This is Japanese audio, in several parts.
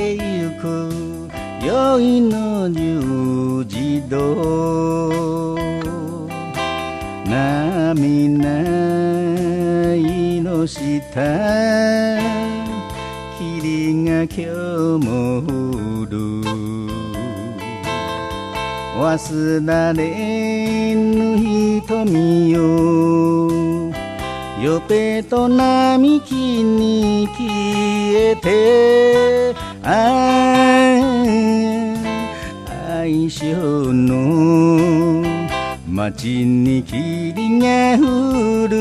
てゆく宵の十字道波ないの下霧が今日も降る忘られぬ瞳よよぺと並木に消えて愛称の街に霧が降る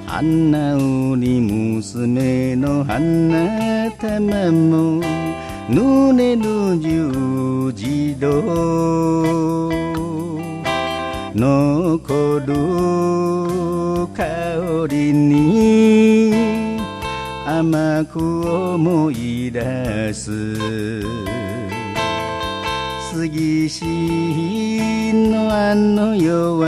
花売り娘の花玉も濡れる十字道残る香りに甘く思い出す杉市のあの夜は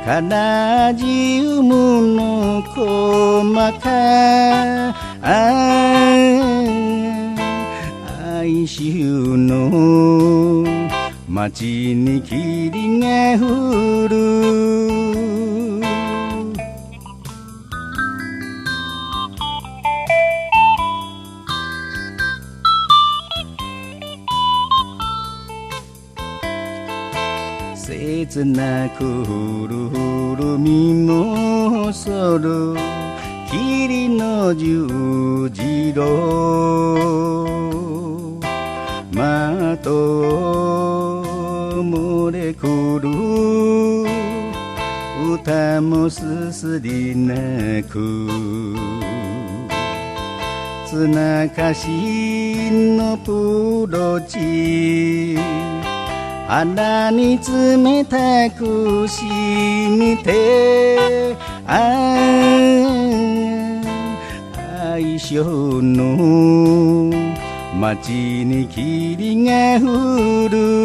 カナジウムの細か哀愁の街に霧が降る切なくふるふる見もそる霧の十字路的漏れくる歌もすすり泣く綱貸しのプロチ鼻に冷たくしみて愛称の街に霧が降る